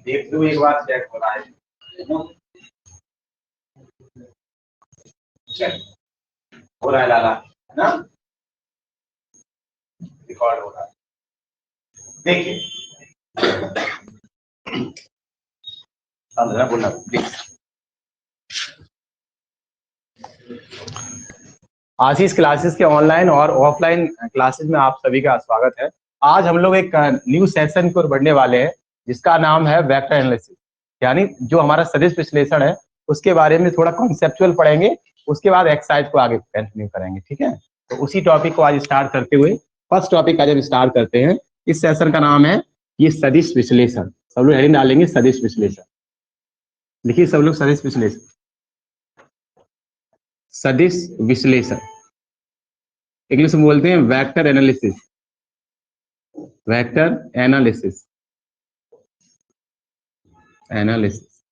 देख लो एक बार चेक हो रहा है। चल हो रहा है लाला, है ना, रिकॉर्ड हो रहा है। देखिए बोलना प्लीज। आशीष क्लासेस के ऑनलाइन और ऑफलाइन क्लासेस में आप सभी का स्वागत है। आज हम लोग एक न्यू सेशन की ओर बढ़ने वाले हैं जिसका नाम है वेक्टर एनालिसिस, यानी जो हमारा सदिश विश्लेषण है उसके बारे में थोड़ा कॉन्सेप्चुअल पढ़ेंगे, उसके बाद एक्सरसाइज को आगे कंटिन्यू करेंगे। ठीक है, तो उसी टॉपिक को आज स्टार्ट करते हुए फर्स्ट टॉपिक आज हम स्टार्ट करते हैं। इस सेशन का नाम है ये सदिश विश्लेषण। सब लोग हेडिंग डालेंगे सदिश विश्लेषण। लिखिए सब लोग सदिश विश्लेषण। सदिश विश्लेषण इंग्लिश में बोलते हैं vector analysis. Vector analysis, analysis.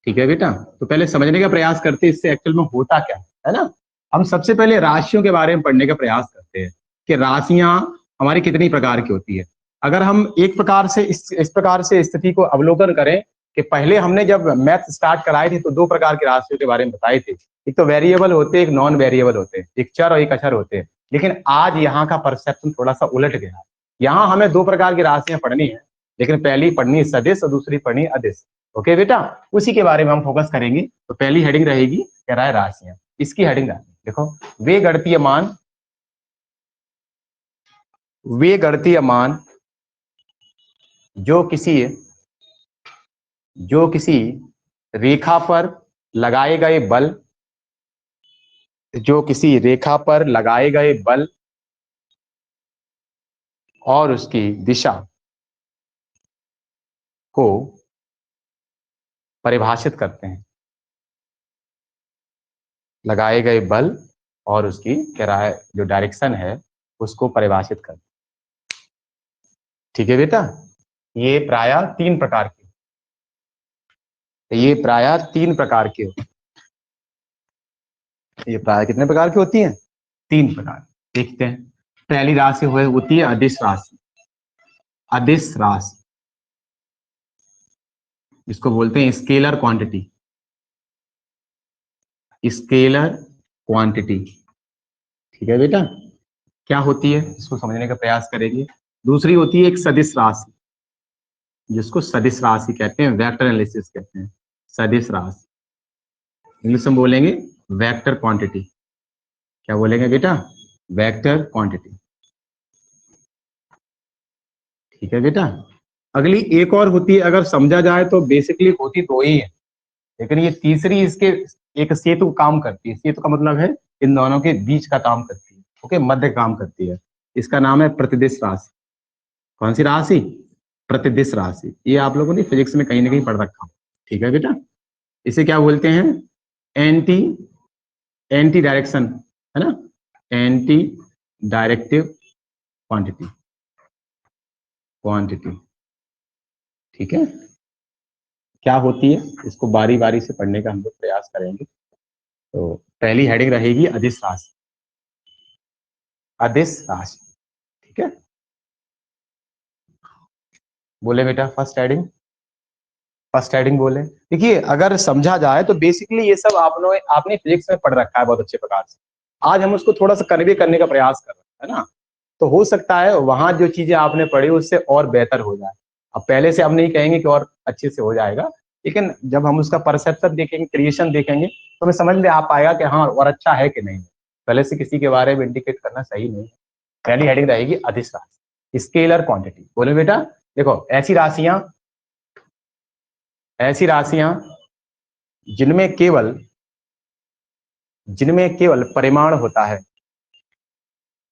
ठीक है बेटा, तो पहले समझने का प्रयास करते हैं इससे एक्चुअल में होता क्या है ना। हम सबसे पहले राशियों के बारे में पढ़ने का प्रयास करते हैं कि राशियां हमारी कितनी प्रकार की होती है। अगर हम एक प्रकार से इस प्रकार से स्थिति को अवलोकन करें कि पहले हमने जब मैथ स्टार्ट कराए थे तो दो प्रकार की राशियों के बारे में बताए थे। एक तो वेरिएबल होते हैं, एक नॉन वेरिएबल होते हैं, एक चर और एक अचर होते हैं। लेकिन आज यहाँ का परसेप्शन थोड़ा सा उलट गया है। यहाँ हमें दो प्रकार की राशियां पढ़नी है, लेकिन पहली पढ़नी सदिश और दूसरी पढ़नी अदिश। ओके बेटा, उसी के बारे में हम फोकस करेंगे। तो पहली हेडिंग रहेगी कह रहा है राशियां। इसकी हेडिंग देखो, वे गणितीय मान, वे गणितीय मान जो किसी रेखा पर लगाए गए बल, जो किसी रेखा पर लगाए गए बल और उसकी दिशा को परिभाषित करते हैं। लगाए गए बल और उसकी कह रहा है जो डायरेक्शन है उसको परिभाषित करते हैं। ठीक है बेटा, ये प्रायः तीन प्रकार की, ये प्रायः तीन प्रकार की होती है। ये प्रायः कितने प्रकार की होती हैं? तीन प्रकार। देखते हैं। पहली राशि होती है अदिश राशि। अदिश राशि इसको बोलते हैं स्केलर क्वांटिटी। स्केलर क्वांटिटी, ठीक है बेटा, क्या होती है इसको समझने का प्रयास करेंगे। दूसरी होती है एक सदिश राशि, जिसको सदिश राशि कहते हैं, वेक्टर एनालिसिस कहते हैं। सदिश राशि इंग्लिश में बोलेंगे वेक्टर क्वांटिटी। क्या बोलेंगे बेटा? Vector quantity. ठीक है बेटा, अगली एक और होती है, अगर समझा जाए तो बेसिकली होती दो ही है, लेकिन ये तीसरी इसके एक सेतु काम करती है। सेतु का मतलब है इन दोनों के बीच का काम करती है। ओके, मध्य काम करती है। इसका नाम है प्रतिदिश राशि। कौन सी राशि? प्रतिदिश राशि। ये आप लोगों ने फिजिक्स में कहीं ना कहीं पढ़ रखा हो। ठीक है बेटा, इसे क्या बोलते हैं? एंटी एंटी डायरेक्शन, है ना, एंटी डायरेक्टिव क्वांटिटी। क्वांटिटी, ठीक है, क्या होती है इसको बारी बारी से पढ़ने का हम लोग प्रयास करेंगे। तो पहली हेडिंग रहेगी अदिश राशि। अदिश राशि, ठीक है, बोले बेटा फर्स्ट हेडिंग। फर्स्ट हेडिंग बोले। देखिए, अगर समझा जाए तो बेसिकली ये सब आपने फिजिक्स में पढ़ रखा है बहुत अच्छे प्रकार से। आज हम उसको थोड़ा सा कन्वे करने का प्रयास कर रहे हैं, है ना। तो हो सकता है वहां जो चीजें आपने पढ़ी उससे और बेहतर हो जाए। अब पहले से हम नहीं कहेंगे कि और अच्छे से हो जाएगा, लेकिन जब हम उसका परसेप्शन देखेंगे, क्रिएशन देखेंगे, तो हमें समझ में आ पाएगा कि हाँ और अच्छा है कि नहीं। पहले से किसी के बारे में इंडिकेट करना सही नहीं है। पहली हेडिंग रहेगी अदिश राशि, स्केलर क्वांटिटी। बोले बेटा, देखो ऐसी राशियां जिनमें केवल परिमाण होता है,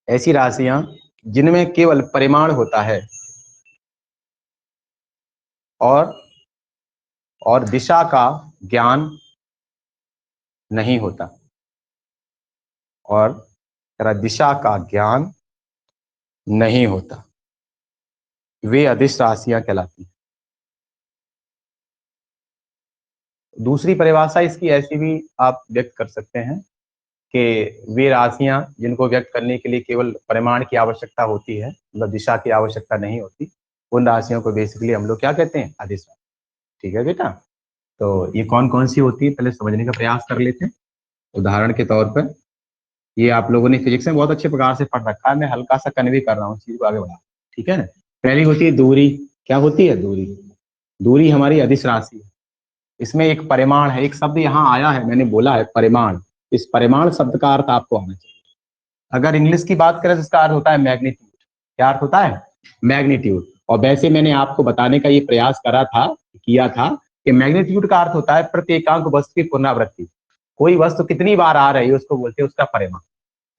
ऐसी राशियां जिनमें केवल परिमाण होता है और दिशा का ज्ञान नहीं होता, और दिशा का ज्ञान नहीं होता, वे अदिश राशियां कहलाती हैं। दूसरी परिभाषा इसकी ऐसी भी आप व्यक्त कर सकते हैं कि वे राशियां जिनको व्यक्त करने के लिए केवल परिमाण की आवश्यकता होती है, मतलब दिशा की आवश्यकता नहीं होती, उन राशियों को बेसिकली हम लोग क्या कहते हैं, अदिश राशि। ठीक है बेटा, तो ये कौन कौन सी होती है पहले समझने का प्रयास कर लेते हैं। उदाहरण के तौर पर ये आप लोगों ने फिजिक्स में बहुत अच्छे प्रकार से पढ़ रखा है, मैं हल्का सा कन्वे कर रहा हूँ चीज को आगे बढ़ा। ठीक है ना, पहली होती है दूरी। क्या होती है दूरी? दूरी हमारी अदिश राशि है। इसमें एक परिमाण है, एक शब्द यहाँ आया है, मैंने बोला है परिमाण। इस परिमाण शब्द का अर्थ आपको आना चाहिए। अगर इंग्लिश की बात करें तो इसका अर्थ होता है मैग्नीट्यूड। क्या अर्थ होता है? मैग्नीट्यूड। और वैसे मैंने आपको बताने का ये प्रयास किया था कि मैग्नीट्यूड का अर्थ होता है प्रत्येकांक वस्तु की पुनरावृत्ति। कोई वस्तु कितनी बार आ रही है उसको बोलते हैं उसका परिमाण।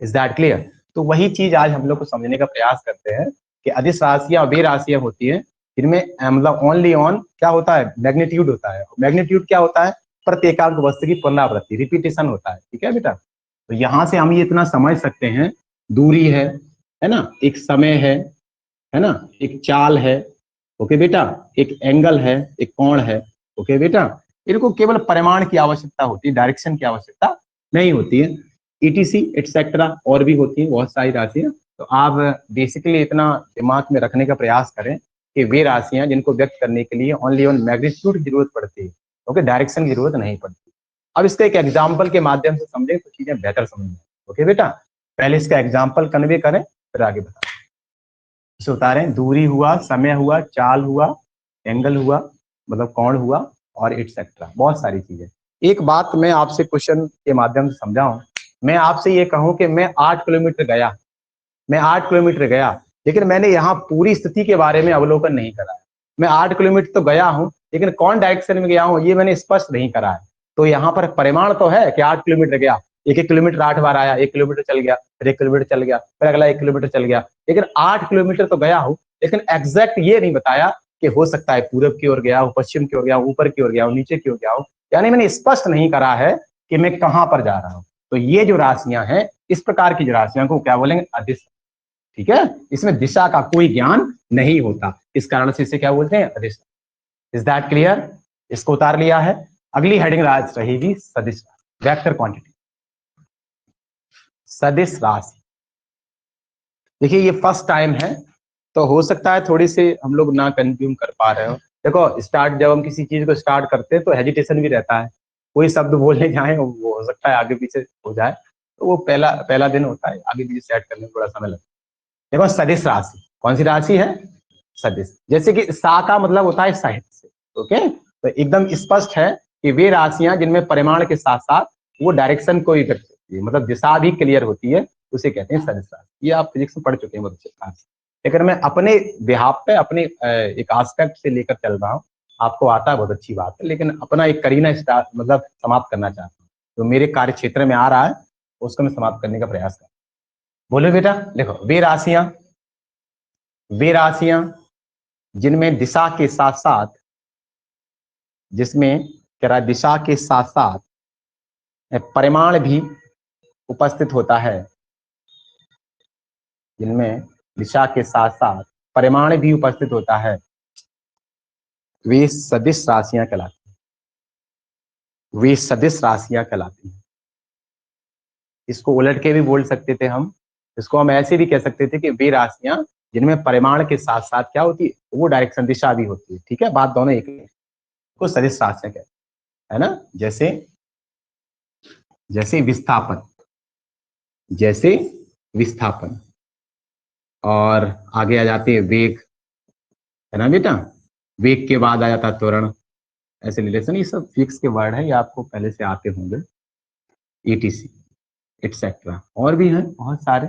Is that clear? तो वही चीज आज हम लोग को समझने का प्रयास करते हैं कि अदिश राशियां और वे राशियां होती हैं जिनमें मतलब ओनली ऑन क्या होता है, मैग्नीट्यूड होता है। मैग्नीट्यूड क्या होता है? प्रत्येकांक वस्तु की पुनरावृत्ति, रिपीटेशन होता है। ठीक है बेटा, तो यहां से हम ये इतना समझ सकते हैं, दूरी है ना, एक समय है ना, एक चाल है, ओके बेटा, एक एंगल है, एक कोण है, ओके बेटा। इनको केवल परिमाण की आवश्यकता होती है, डायरेक्शन की आवश्यकता नहीं होती है। ईटीसी एटसेट्रा और भी होती है बहुत सारी राशियां। तो आप बेसिकली इतना दिमाग में रखने का प्रयास करें कि वे राशियां जिनको व्यक्त करने के लिए ओनली ऑन मैग्नीट्यूड की जरूरत पड़ती है, ओके, डायरेक्शन की जरूरत नहीं पड़ती। अब इसका एक एग्जाम्पल के माध्यम से समझें तो चीजें बेहतर समझ में। ओके बेटा, पहले इसका एग्जाम्पल कन्वे करें फिर आगे बताएं। इसे उतारें, दूरी हुआ, समय हुआ, चाल हुआ, एंगल हुआ, मतलब कोण हुआ, और एटसेट्रा, बहुत सारी चीजें। एक बात मैं आपसे क्वेश्चन के माध्यम से समझाऊं, मैं आपसे ये कहूं कि मैं 8 किलोमीटर गया, मैं 8 किलोमीटर गया, लेकिन मैंने यहाँ पूरी स्थिति के बारे में अवलोकन नहीं करा है। मैं 8 किलोमीटर तो गया हूँ, लेकिन कौन डायरेक्शन में गया हूँ ये मैंने स्पष्ट नहीं करा है। तो यहाँ पर परिमाण तो है कि 8 किलोमीटर गया, 1 1 किलोमीटर 8 बार आया, 1 किलोमीटर चल गया, फिर 1 किलोमीटर चल गया, फिर अगला 1 किलोमीटर चल गया, लेकिन 8 किलोमीटर तो गया हूँ। लेकिन एग्जैक्ट ये नहीं बताया कि हो सकता है पूरब की ओर गया हूँ, पश्चिम की ओर गया हूँ, ऊपर की ओर गया हूँ, नीचे की ओर गया हूँ, यानी मैंने स्पष्ट नहीं करा है कि मैं कहाँ पर जा रहा हूँ। तो ये जो राशियां हैं, इस प्रकार की जो राशियां को क्या बोलेंगे? अदिश। ठीक है, इसमें दिशा का कोई ज्ञान नहीं होता, इस कारण से इसे क्या बोलते हैं? अदिश। Is that clear? इसको उतार लिया है। अगली हेडिंग राज रहेगी सदिश राशि, वेक्टर क्वांटिटी, सदिश राशि। देखिए ये फर्स्ट टाइम है, तो हो सकता है थोड़ी सी हम लोग ना कंज्यूम कर पा रहे हो। देखो स्टार्ट, जब हम किसी चीज को स्टार्ट करते हैं तो हेजिटेशन भी रहता है, कोई शब्द बोलने जाए वो हो सकता है आगे पीछे हो जाए, तो वो पहला पहला दिन होता है, आगे पीछे सेट करने में थोड़ा समय लगता है। देखो सदिश राशि कौन सी राशि है? सदिश। जैसे कि सा का मतलब होता है साहित्य से, ओके, तो एकदम स्पष्ट है कि वे राशियां जिनमें परिमाण के साथ साथ वो डायरेक्शन को भी व्यक्त करती है, मतलब दिशा भी क्लियर होती है, उसे कहते हैं सदिश राशि। ये आप फिजिक्स में पढ़ चुके हैं बहुत अच्छे प्रकार से, लेकिन मैं अपने बिहाफ पे अपने एक आस्पेक्ट से लेकर चल रहा हूँ। आपको आता है बहुत अच्छी बात है, लेकिन अपना एक करीना स्टार्ट मतलब समाप्त करना चाहता हूँ, तो मेरे कार्य क्षेत्र में आ रहा है उसको मैं समाप्त करने का प्रयास कर। बोलो बेटा, देखो वे राशियां जिनमें दिशा के साथ साथ, जिसमें कह रहा है दिशा के साथ साथ परिमाण भी उपस्थित होता है, जिनमें दिशा के साथ साथ परिमाण भी उपस्थित होता है, वे सदिश राशियां कहलाती हैं। वे सदिश राशियां कहलाती हैं। इसको उलट के भी बोल सकते थे हम, इसको हम ऐसे भी कह सकते थे कि वे राशियां जिनमें परिमाण के साथ साथ क्या होती है, वो डायरेक्शन दिशा भी होती है। ठीक है, बात दोनों एक है, को सदिश राशियां कहते हैं, है ना। जैसे जैसे विस्थापन, जैसे विस्थापन, और आगे आ जाते हैं वेग, है ना बेटा, वेग के बाद आ जाता है त्वरण, ऐसे रिलेशन, ये सब फिक्स के वर्ड है, ये आपको पहले से आते होंगे, ईटीसी एटसेट्रा, और भी हैं बहुत सारे।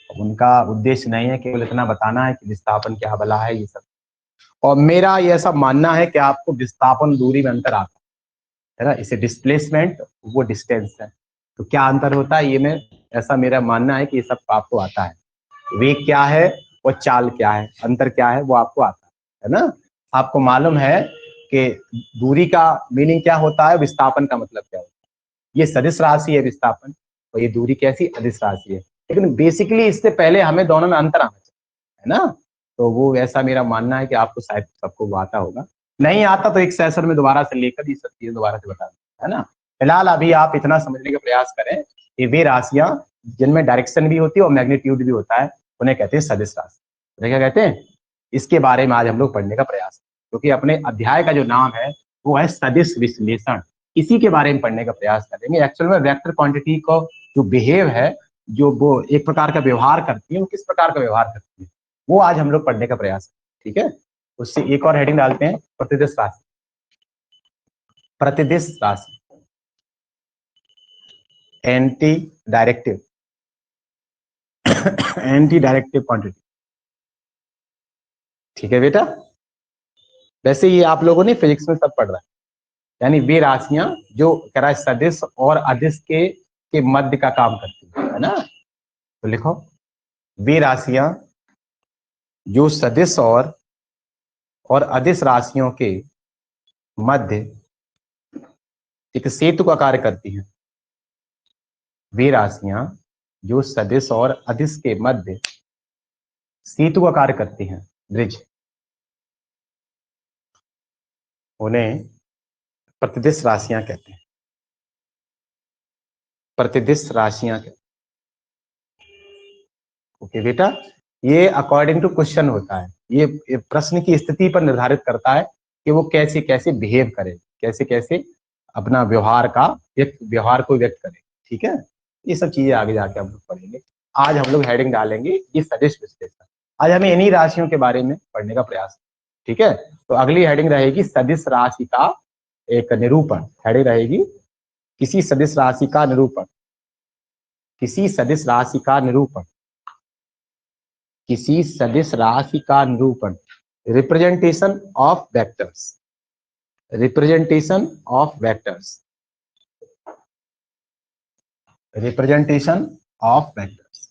उनका उद्देश्य नहीं है केवल इतना बताना है कि विस्थापन क्या भला है, ये सब। और मेरा ये सब मानना है कि आपको विस्थापन दूरी में अंतर आता है ना, इसे डिस्प्लेसमेंट, वो डिस्टेंस है, तो क्या अंतर होता है ये मैं, ऐसा मेरा मानना है कि ये सब आपको आता है। वेग क्या है और चाल क्या है, अंतर क्या है, वो आपको आता है ना। आपको मालूम है कि दूरी का मीनिंग क्या होता है, विस्थापन का मतलब क्या होता है। ये सदिश राशि है विस्थापन, और ये दूरी कैसी? अदिश राशि है। लेकिन बेसिकली इससे पहले हमें दोनों में अंतर आना चाहिए, है ना। तो वो ऐसा मेरा मानना है कि आपको शायद सबको वो आता होगा, नहीं आता तो एक सेशन में दोबारा से लेकर ये सब चीजें दोबारा से बता दें, है ना। फिलहाल अभी आप इतना समझने का प्रयास करें ये वे राशियां जिनमें डायरेक्शन भी होती है और मैग्नीट्यूड भी होता है, उन्हें कहते हैं सदिश राशि। उन्हें क्या कहते हैं? इसके बारे में आज हम लोग पढ़ने का प्रयास, क्योंकि अपने अध्याय का जो नाम है वो है सदिश विश्लेषण। इसी के बारे में पढ़ने का प्रयास करेंगे। एक्चुअल में वेक्टर क्वांटिटी को जो बिहेव है, जो वो एक प्रकार का व्यवहार करती है, वो किस प्रकार का व्यवहार करती है, वो आज हम लोग पढ़ने का प्रयास करें। ठीक है, उससे एक और हेडिंग डालते हैं, प्रतिदिश राशि। प्रतिदिश राशि, anti directive anti directive quantity. ठीक है बेटा, वैसे ये आप लोगों ने फिजिक्स में सब पढ़ रहा है, यानी वे राशियां जो कह रहा है सदिश और अदिश के मध्य का काम करती है ना। तो लिखो, वे राशियां जो सदिश और अदिश राशियों के मध्य एक सेतु का कार्य करती है। वे राशियां जो सदिश और अदिश के मध्य सेतु का कार्य करती हैं, ब्रिज, उन्हें प्रतिदिश राशियां कहते हैं। प्रतिदिश राशियां कहते हैं। ओके बेटा, ये अकॉर्डिंग टू क्वेश्चन होता है, ये प्रश्न की स्थिति पर निर्धारित करता है कि वो कैसे कैसे बिहेव करे, कैसे कैसे अपना व्यवहार को व्यक्त करे। ठीक है, ये सब चीजें आगे जाके हम लोग पढ़ेंगे। आज हम लोग हेडिंग डालेंगे ये सदिश विश्लेषण। आज हमें इन्हीं राशियों के बारे में पढ़ने का प्रयास। ठीक है, तो अगली हेडिंग रहेगी सदिश राशि का एक निरूपण। हेडिंग रहेगी किसी सदिश राशि का निरूपण। किसी सदिश राशि का निरूपण। किसी सदिश राशि का निरूपण, representation of vectors. Representation of vectors. Representation of vectors.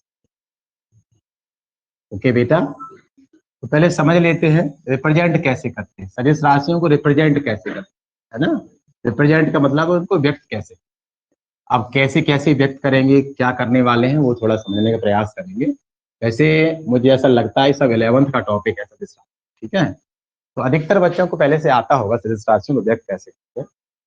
Okay बेटा, तो पहले समझ लेते हैं रिप्रेजेंट कैसे करते हैं, सदिश राशियों को रिप्रेजेंट कैसे करते हैं, है ना। रिप्रेजेंट का मतलब है उनको व्यक्त कैसे। अब कैसे कैसे व्यक्त करेंगे, क्या करने वाले हैं, वो थोड़ा समझने का प्रयास करेंगे। वैसे मुझे ऐसा लगता है सब 11th का टॉपिक है सदिश राशि। ठीक है, तो अधिकतर बच्चों को पहले से आता होगा सदिश राशियों को व्यक्त कैसे करते हैं,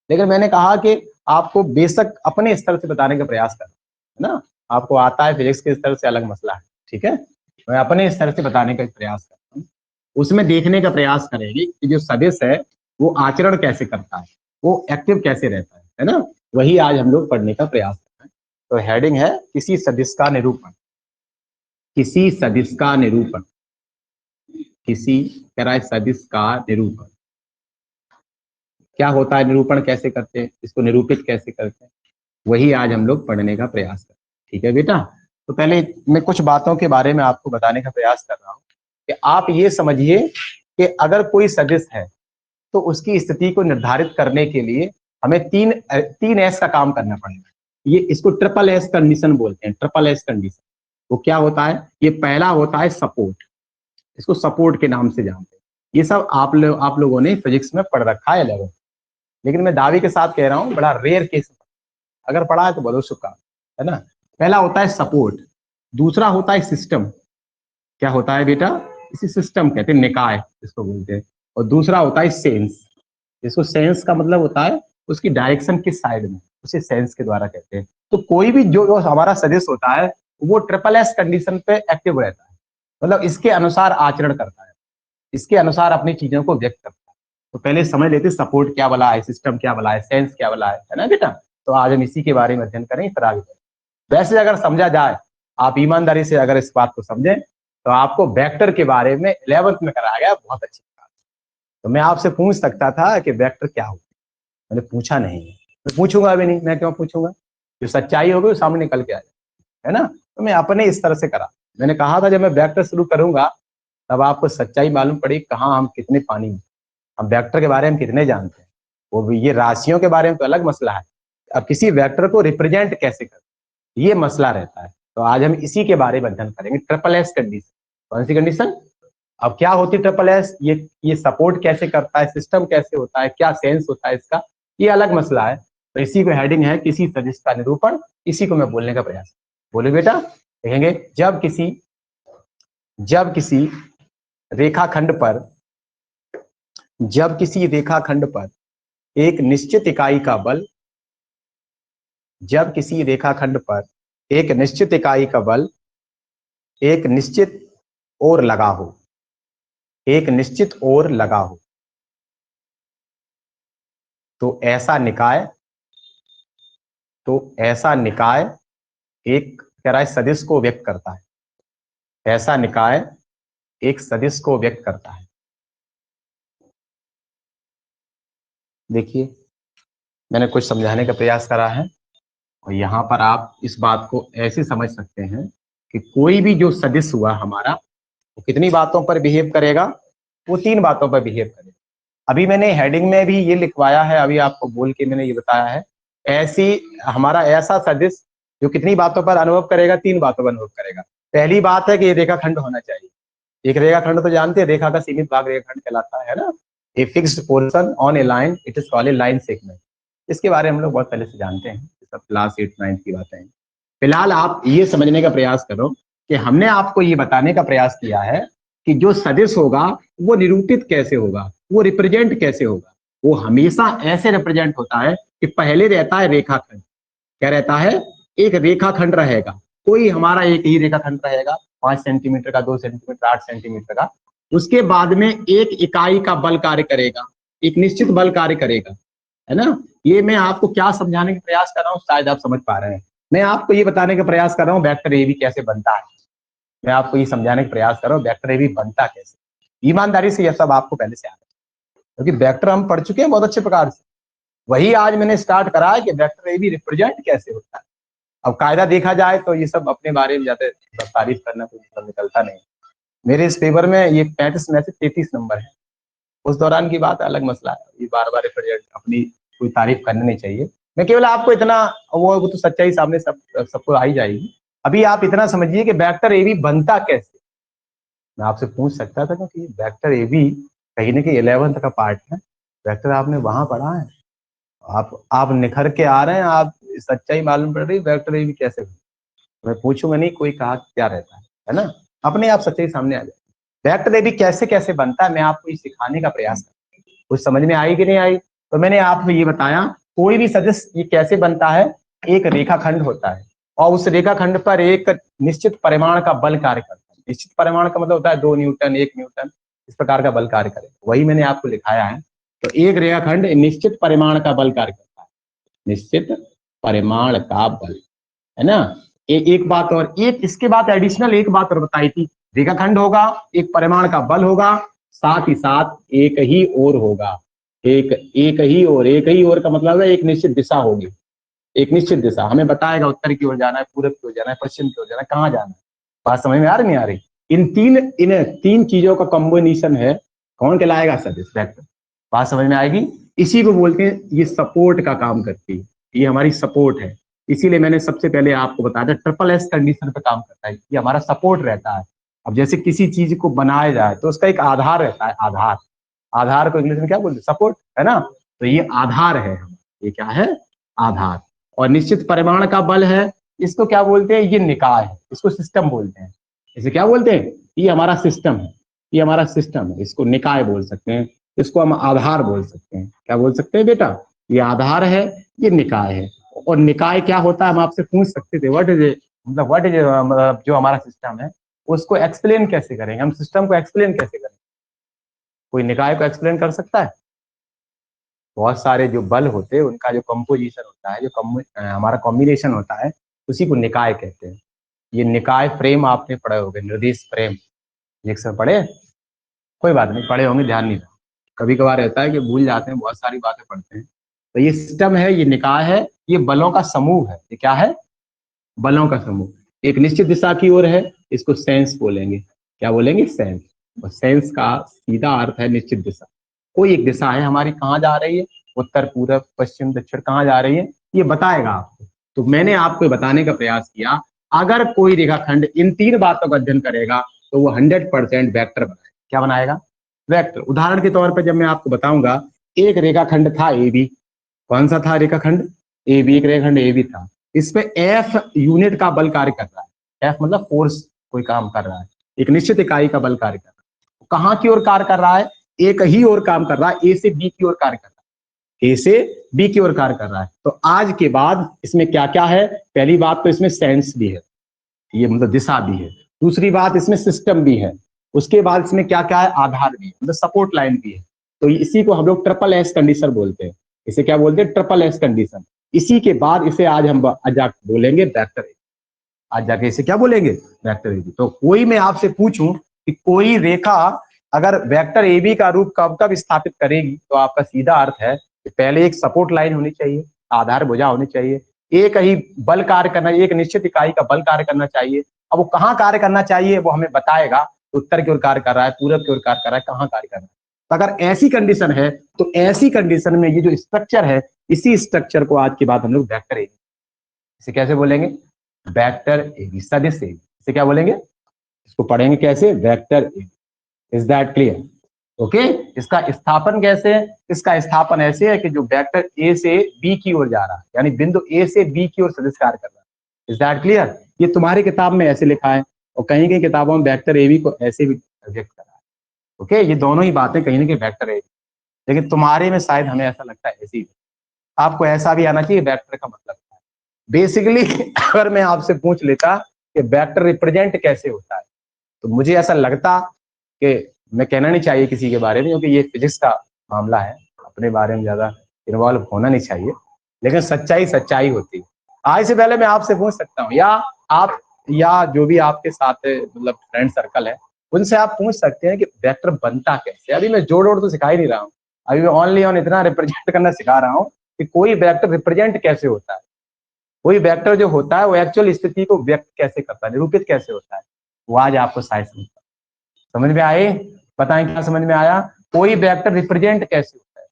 लेकिन मैंने कहा कि आपको बेशक अपने स्तर से बताने का प्रयास करना है ना। आपको आता है फिजिक्स के स्तर से अलग मसला है। ठीक है, मैं अपने स्तर से बताने का प्रयास करता हूँ। उसमें देखने का प्रयास करेंगे कि जो सदिश है वो आचरण कैसे करता है, वो एक्टिव कैसे रहता है ना। वही आज हम लोग पढ़ने का प्रयास कर रहे हैं। तो हेडिंग है किसी सदिश का निरूपण। किसी सदिश का निरूपण। किसी कह रहा है सदिश का निरूपण। क्या होता है निरूपण, कैसे करते हैं इसको, निरूपित कैसे करते हैं, वही आज हम लोग पढ़ने का प्रयास करें। ठीक है बेटा, तो पहले मैं कुछ बातों के बारे में आपको बताने का प्रयास कर रहा हूँ कि आप ये समझिए कि अगर कोई सदिश है तो उसकी स्थिति को निर्धारित करने के लिए हमें तीन एस का काम करना पड़ेगा। ये इसको ट्रिपल एस कंडीशन बोलते हैं, ट्रिपल एस कंडीशन। वो क्या होता है, ये पहला होता है सपोर्ट, इसको सपोर्ट के नाम से जानते हैं। ये सब आप लोगों ने फिजिक्स में पढ़ रखा है 11, लेकिन मैं दावे के साथ कह रहा हूँ बड़ा रेयर केस, अगर पढ़ा है तो बहुत शुक्र है ना। पहला होता है सपोर्ट, दूसरा होता है सिस्टम। क्या होता है बेटा, इसी सिस्टम कहते हैं, निकाय इसको बोलते हैं। और दूसरा होता है सेंस, इसको सेंस का मतलब होता है उसकी डायरेक्शन किस साइड में, उसे सेंस के द्वारा कहते हैं। तो कोई भी जो हमारा सदिश होता है वो ट्रिपल एस कंडीशन पे एक्टिव रहता है, मतलब इसके अनुसार आचरण करता है, इसके अनुसार अपनी चीजों को व्यक्त करता है। तो पहले समझ लेते सपोर्ट क्या बला है, सिस्टम क्या बला है, सेंस क्या बला है ना बेटा। तो आज हम इसी के बारे में अध्ययन करें, फिर आगे बढ़ें। वैसे अगर समझा जाए, आप ईमानदारी से अगर इस बात को समझें, तो आपको वेक्टर के बारे में 11th में कराया गया, बहुत अच्छी बात। तो मैं आपसे पूछ सकता था कि वेक्टर क्या होता है, मैंने पूछा नहीं, मैं पूछूंगा भी नहीं, मैं क्यों पूछूंगा, जो सच्चाई होगी वो सामने निकल के आ जाए, है ना। तो मैं अपने इस तरह से करा, मैंने कहा था जब मैं वेक्टर शुरू करूंगा तब आपको सच्चाई मालूम पड़ी कहाँ हम कितने पानी में, हम वेक्टर के बारे में कितने जानते हैं। वो भी ये राशियों के बारे में तो अलग मसला है, अब किसी वेक्टर को रिप्रेजेंट कैसे करते ये मसला रहता है। तो आज हम इसी के बारे में अध्ययन करेंगे, ट्रिपल एस कंडीशन। कौन सी कंडीशन, अब क्या होती है ट्रिपल एस, ये सपोर्ट कैसे करता है, सिस्टम कैसे होता है, क्या सेंस होता है इसका, ये अलग मसला है। तो इसी को हेडिंग है किसी सदिश का निरूपण, इसी को मैं बोलने का प्रयास। बोले बेटा, देखेंगे जब किसी रेखाखंड पर एक निश्चित इकाई का बल जब किसी रेखाखंड पर एक निश्चित इकाई का बल एक निश्चित ओर लगा हो, एक निश्चित ओर लगा हो, तो ऐसा निकाय एक कह रहा है सदिश को व्यक्त करता है। ऐसा निकाय एक सदिश को व्यक्त करता है। देखिए, मैंने कुछ समझाने का प्रयास करा है और यहां पर आप इस बात को ऐसे समझ सकते हैं कि कोई भी जो सदिश हुआ हमारा, वो कितनी बातों पर बिहेव करेगा? वो 3 बातों पर बिहेव करेगा। अभी मैंने हेडिंग में भी ये लिखवाया है, अभी आपको बोल के मैंने ये बताया है, ऐसी हमारा ऐसा सदिश जो कितनी बातों पर अनुभव करेगा? 3 बातों पर अनुभव करेगा। पहली बात है कि ये रेखाखंड होना चाहिए। एक रेखाखंड तो जानते हैं, रेखा का सीमित भाग रेखाखंड कहलाता है ना। A fixed portion on A line, it is called a line segment. इसके बारे में हम लोग बहुत पहले से जानते हैं, सब क्लास 8 9 की बातें हैं। फिलहाल आप ये समझने का प्रयास करो कि हमने आपको ये बताने का प्रयास किया है कि जो सदिश होगा वो निरूपित कैसे होगा, वो रिप्रेजेंट कैसे होगा। वो हमेशा ऐसे रिप्रेजेंट होता है कि पहले रहता है रेखाखंड। क्या रहता है? एक रेखाखंड रहेगा, कोई हमारा एक ही रेखाखंड रहेगा, 5 सेंटीमीटर का, 2 सेंटीमीटर, 8 सेंटीमीटर का। उसके बाद में एक इकाई का बल कार्य करेगा, एक निश्चित बल कार्य करेगा, है ना। ये मैं आपको क्या समझाने का प्रयास कर रहा हूँ, शायद आप समझ पा रहे हैं। मैं आपको ये बताने का प्रयास कर रहा हूँ वेक्टर ए बी कैसे बनता है। मैं आपको ये समझाने का प्रयास कर रहा हूँ वेक्टर ए बी बनता कैसे। ईमानदारी से यह सब आपको पहले से आ रहा है, क्योंकि वेक्टर हम पढ़ चुके हैं बहुत अच्छे प्रकार से। वही आज मैंने स्टार्ट करा है कि वेक्टर ए बी रिप्रेजेंट कैसे होता है। अब कायदा देखा जाए तो ये सब अपने बारे में ज्यादा तारीफ करना कोई मतलब निकलता नहीं। मेरे इस पेपर में ये 35 में से 33 नंबर है। उस दौरान की बात अलग मसला है, ये बार बार रिप्रेजेंट अपनी कोई तारीफ करनी नहीं चाहिए। मैं केवल आपको इतना, वो तो सच्चाई सामने सबको आ ही जाएगी। अभी आप इतना समझिए कि वेक्टर ए बी बनता कैसे। मैं आपसे पूछ सकता था कि वेक्टर ए बी कहीं ना कहीं 11th का पार्ट है, वेक्टर आपने वहां पढ़ा है, आप निखर के आ रहे हैं, आप सच्चाई मालूम पड़ रही, वेक्टर ए बी कैसे। मैं पूछूंगा नहीं कोई कहा क्या रहता है ना, अपने आप सच्चाई सामने आ जाए। वेक्टर ए बी कैसे कैसे बनता है, मैं आपको ये सिखाने का प्रयास कर, कुछ समझ में आई कि नहीं आई। तो मैंने आपको ये बताया कोई भी सदिश ये कैसे बनता है। एक रेखाखंड होता है और उस रेखाखंड पर एक निश्चित परिमाण का बल कार्य करता है। निश्चित परिमाण का मतलब होता है 2 न्यूटन, 1 न्यूटन, इस प्रकार का बल कार्य करे, वही मैंने आपको लिखाया है। तो एक रेखाखंड निश्चित परिमाण का बल कार्य करता है, निश्चित परिमाण का बल, है ना। एक बात और, एक इसके बाद एडिशनल एक बात और बताई थी, रेखाखंड होगा, एक परिमाण का बल होगा, साथ ही साथ एक ही ओर होगा। एक ही ओर का मतलब है एक निश्चित दिशा होगी, एक निश्चित दिशा हमें बताएगा उत्तर की ओर जाना है, पूरब की ओर जाना है, पश्चिम की ओर जाना है, कहाँ जाना है। बात समझ में आ रही नहीं आ रही? इन तीन चीजों का कॉम्बिनेशन है, कौन कहलाएगा? सदिश, वेक्टर। बात समझ में आएगी? इसी को बोलते हैं, ये सपोर्ट का काम करती है, ये हमारी सपोर्ट है। इसीलिए मैंने सबसे पहले आपको बताया था ट्रिपल एस कंडीशन पे काम करता है, ये हमारा सपोर्ट रहता है। अब जैसे किसी चीज को बनाया जाए तो उसका एक आधार रहता है, आधार। आधार को इंग्लिश में क्या बोलते हैं? सपोर्ट, है ना। तो ये आधार है, ये क्या है? आधार। और निश्चित परिमाण का बल है, इसको क्या बोलते हैं? ये निकाय है, इसको सिस्टम बोलते हैं। इसे क्या बोलते हैं? ये हमारा सिस्टम है, ये हमारा सिस्टम है, इसको निकाय बोल सकते हैं, इसको हम आधार बोल सकते हैं। क्या बोल सकते हैं बेटा? ये आधार है, ये निकाय है। और निकाय क्या होता है, हम आपसे पूछ सकते थे, व्हाट इज मतलब व्हाट इज जो हमारा सिस्टम है उसको एक्सप्लेन कैसे करेंगे, हम सिस्टम को एक्सप्लेन कैसे करेंगे? कोई निकाय को एक्सप्लेन कर सकता है? बहुत सारे जो बल होते हैं उनका जो कंपोजिशन होता है, जो हमारा कॉम्बिनेशन होता है, उसी को निकाय कहते हैं। ये निकाय फ्रेम आपने पढ़े होंगे, निर्देश फ्रेम, एक सर पढ़े? कोई बात नहीं, पढ़े होंगे, ध्यान नहीं रहा। कभी कभार रहता है कि भूल जाते हैं, बहुत सारी बातें पढ़ते हैं। तो ये सिस्टम है, ये निकाय है, ये बलों का समूह है। ये क्या है? बलों का समूह। एक निश्चित दिशा की ओर है, इसको सेंस बोलेंगे। क्या बोलेंगे? सेंस। और सेंस का सीधा अर्थ है निश्चित दिशा। कोई एक दिशा है हमारी, कहाँ जा रही है, उत्तर, पूरब, पश्चिम, दक्षिण, कहाँ जा रही है, ये बताएगा आपको। तो मैंने आपको बताने का प्रयास किया, अगर कोई रेखाखंड इन 3 बातों का अध्ययन करेगा तो वो 100% वेक्टर बनाएगा। क्या बनाएगा? वेक्टर। उदाहरण के तौर पर जब मैं आपको बताऊंगा, एक रेखाखंड था ए बी। कौन सा था रेखाखंड? A B. एक रेखाखंड ए बी था, इस पे एफ यूनिट का बल कार्य कर रहा है। एफ मतलब फोर्स, कोई काम कर रहा है, एक निश्चित इकाई का बल कार्य कर रहा है। कहाँ की ओर कार्य कर रहा है? एक ही ओर काम कर रहा है, ए से बी की ओर कार्य कर रहा है। ए से बी की ओर कार्य कर रहा है। तो आज के बाद इसमें क्या क्या है, पहली बात तो इसमें सेंस भी है, ये मतलब दिशा भी है। दूसरी बात इसमें सिस्टम भी है। उसके बाद इसमें क्या क्या है, आधार भी है, मतलब सपोर्ट लाइन भी है। तो इसी को हम लोग ट्रिपल एस कंडीशन बोलते हैं। इसे क्या बोलते हैं, ट्रिपल एस कंडीशन। इसी के बाद इसे आज हम बोलेंगे वेक्टर ए। आज जाके इसे क्या बोलेंगे, वेक्टर ए बी। तो कोई मैं आपसे पूछूं कि कोई रेखा अगर वेक्टर ए बी का रूप कब कब स्थापित करेगी, तो आपका सीधा अर्थ है कि पहले एक सपोर्ट लाइन होनी चाहिए, आधार भुजा होनी चाहिए, एक ही बल कार्य करना, एक निश्चित इकाई का बल कार्य करना चाहिए। अब वो कहाँ कार्य करना चाहिए वो हमें बताएगा, उत्तर की ओर कार्य कर रहा है, पूरब की ओर कार्य कर रहा है, कहाँ कार्य कर रहा है। तो अगर ऐसी कंडीशन है तो ऐसी कंडीशन में ये जो स्ट्रक्चर है, इसी स्ट्रक्चर को आज के बाद हम लोग वेक्टर ए, इसे कैसे बोलेंगे, वेक्टर ए बी, सदिश ए। इसे क्या बोलेंगे, इसको पढ़ेंगे कैसे, vector A. Is that clear? Okay. इसका स्थापन कैसे है, इसका स्थापन ऐसे है कि जो वेक्टर ए से बी की ओर जा रहा है, यानी बिंदु ए से बी की ओर सदिश कार्य कर रहा है। Is that clear? ये तुम्हारी किताब में ऐसे लिखा है और कहीं कहीं किताबों में वेक्टर ए बी को ऐसे भी व्यक्त कर रहा है। ओके, ये दोनों ही बातें कहीं ना कहीं वेक्टर ए बी, लेकिन तुम्हारे में शायद हमें ऐसा लगता है ऐसी, आपको ऐसा भी आना चाहिए वेक्टर का मतलब क्या है। बेसिकली अगर मैं आपसे पूछ लेता कि वेक्टर रिप्रेजेंट कैसे होता है, तो मुझे ऐसा लगता कि मैं कहना नहीं चाहिए किसी के बारे में, क्योंकि ये फिजिक्स का मामला है, अपने बारे में ज्यादा इन्वॉल्व होना नहीं चाहिए, लेकिन सच्चाई सच्चाई होती है। आज से पहले मैं आपसे पूछ सकता हूँ, या आप या जो भी आपके साथ मतलब फ्रेंड सर्कल है, उनसे आप पूछ सकते हैं कि वेक्टर बनता कैसे। अभी मैं जोड़ ओड़ तो सिखा ही नहीं रहा हूँ, अभी मैं ओनली ऑन इतना रिप्रेजेंट करना सिखा रहा हूँ कि कोई वेक्टर रिप्रेजेंट कैसे होता है, कोई वेक्टर जो होता है वो एक्चुअल स्थिति को व्यक्त कैसे करता है, निरूपित कैसे होता है, वो आज आपको शायद समझ में आए। बताएं क्या समझ में आया? कोई वेक्टर रिप्रेजेंट कैसे होता है,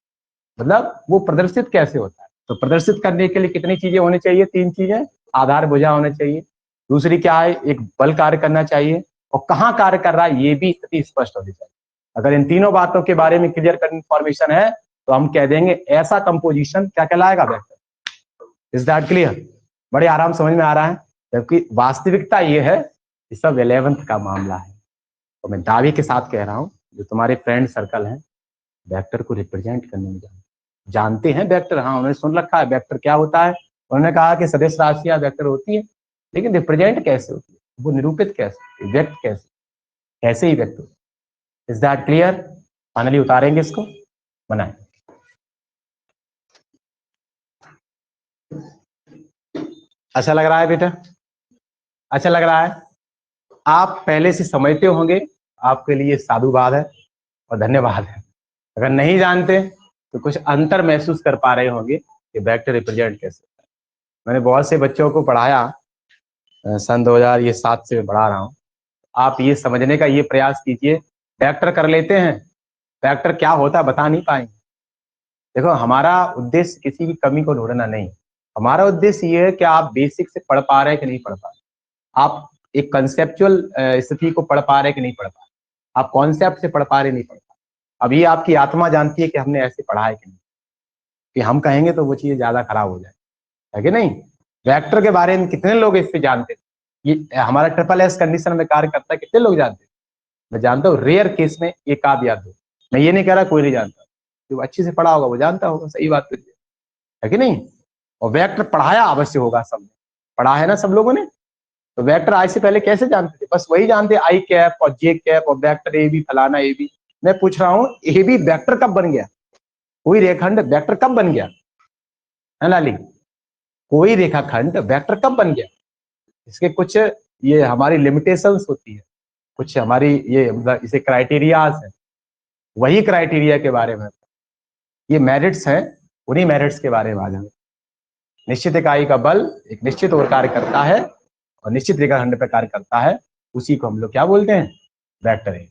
मतलब वो प्रदर्शित कैसे होता है। तो प्रदर्शित करने के लिए कितनी चीजें होनी चाहिए, 3 चीजें, आधार भुजा होना चाहिए, दूसरी क्या है, एक बल कार्य करना चाहिए, और कहाँ कार्य कर रहा है ये भी स्थिति स्पष्ट होनी चाहिए। अगर इन तीनों बातों के बारे में क्लियर कट इन्फॉर्मेशन है तो हम कह देंगे ऐसा कंपोजिशन क्या कहलाएगा, वेक्टर। Is that clear? बड़े आराम समझ में आ रहा है, जबकि वास्तविकता ये है कि सब 11th का मामला है। तो मैं दावे के साथ कह रहा हूँ, जो तुम्हारे फ्रेंड सर्कल हैं वेक्टर को रिप्रेजेंट करने में जानते हैं वेक्टर, हाँ उन्होंने सुन रखा है वेक्टर क्या होता है, उन्होंने कहा कि सदिश राशियां वेक्टर होती है, लेकिन रिप्रेजेंट कैसे होती है, वो निरूपित कैसे, व्यक्त कैसे, कैसे ही व्यक्त होती है। Is that clear? फाइनली उतारेंगे इसको, बनाए। अच्छा लग रहा है बेटा? अच्छा लग रहा है? आप पहले से समझते होंगे, आपके लिए साधुवाद है और धन्यवाद है। अगर नहीं जानते तो कुछ अंतर महसूस कर पा रहे होंगे कि वेक्टर रिप्रेजेंट कैसे होता है। मैंने बहुत से बच्चों को पढ़ाया, सन 2007 से मैं पढ़ा रहा हूँ। आप ये समझने का ये प्रयास कीजिए, वेक्टर कर लेते हैं, वेक्टर क्या होता है बता नहीं पाएंगे। देखो, हमारा उद्देश्य किसी की कमी को ढूंढना नहीं, हमारा उद्देश्य ये है कि आप बेसिक से पढ़ पा रहे हैं कि नहीं पढ़ पा रहे, आप एक कंसेप्चुअल स्थिति को पढ़ पा रहे हैं कि नहीं पढ़ पा रहे, आप कॉन्सेप्ट से पढ़ पा रहे नहीं पढ़ पा रहे। अब ये आपकी आत्मा जानती है कि हमने ऐसे पढ़ा है कि नहीं, कि हम कहेंगे तो वो चीज ज्यादा खराब हो जाए, है कि नहीं। वेक्टर के बारे में कितने लोग इससे जानते हैं, ये हमारा ट्रिपल एस कंडीशन में कार्य करता है, कितने लोग जानते हैं? मैं जानता हूँ, रेयर केस में एक आध या दो। मैं ये नहीं कह रहा कोई नहीं जानता, जो अच्छे से पढ़ा होगा वो जानता होगा, सही बात है कि नहीं। और वेक्टर पढ़ाया अवश्य होगा, सबने पढ़ा है ना सब लोगों ने। तो वेक्टर आज से पहले कैसे जानते थे? बस वही जानते, आई कैप और जे कैप और वेक्टर ए बी फलाना ए बी। मैं पूछ रहा हूँ ए बी वेक्टर कब बन गया, कोई रेखाखंड वेक्टर कब बन गया है लाली, कोई रेखाखंड वेक्टर कब बन गया? इसके कुछ ये हमारी लिमिटेशंस होती है, कुछ हमारी ये मतलब इसे क्राइटेरियाज है, वही क्राइटेरिया के बारे में, ये मेरिट्स हैं, उन्हीं मेरिट्स के बारे में आज हमें। निश्चित इकाई का बल एक निश्चित ओर कार्य करता है और निश्चित रेखाखंड पर कार्य करता है, उसी को हम लोग क्या बोलते हैं, वेक्टर है।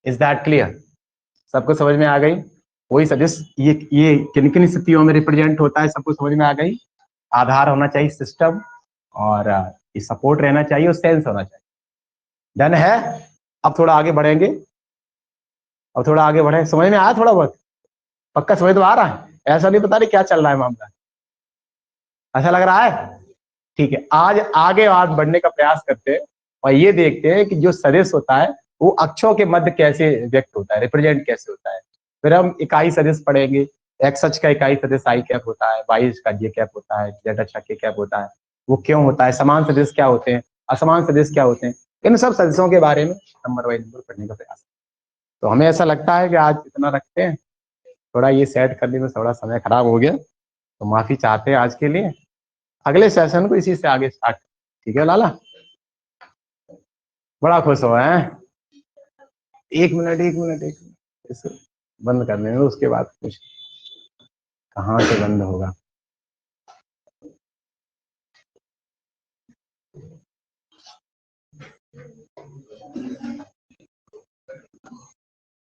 Is that clear? सबको समझ में आ गई? कोई सदिश ये किन किन स्थितियों में रिप्रेजेंट होता है, सबको समझ में आ गई। आधार होना चाहिए सिस्टम, और ये सपोर्ट रहना चाहिए और सेंस होना चाहिए। डन है? अब थोड़ा आगे बढ़ेंगे, अब थोड़ा आगे बढ़े, समझ में आया थोड़ा बहुत? पक्का समझ तो आ रहा है? ऐसा नहीं पता नहीं क्या चल रहा है मामला, अच्छा लग रहा है? ठीक है, आज आगे बढ़ने का प्रयास करते हैं और ये देखते हैं कि जो सदिश होता है वो अक्षों के मध्य कैसे व्यक्त होता है, रिप्रेजेंट कैसे होता है। फिर हम इकाई सदिश पढ़ेंगे, एक्स अक्ष का इकाई सदिश आई कैप होता है, वाई अक्ष का जे कैप होता है, जेड अक्ष का के कैप होता है, वो क्यों होता है, समान सदिश क्या होते हैं, असमान सदिश क्या होते हैं, इन सब सदिशों के बारे में नंबर बाई नंबर पढ़ने का प्रयास। तो हमें ऐसा लगता है कि आज इतना रखते हैं, थोड़ा ये सेट करने में थोड़ा समय खराब हो गया, तो माफी चाहते हैं आज के लिए। अगले सेशन को इसी से आगे स्टार्ट। ठीक है लाला, बड़ा खुश हुआ है। एक मिनट इसे बंद करने में, उसके बाद कुछ कहाँ से बंद होगा।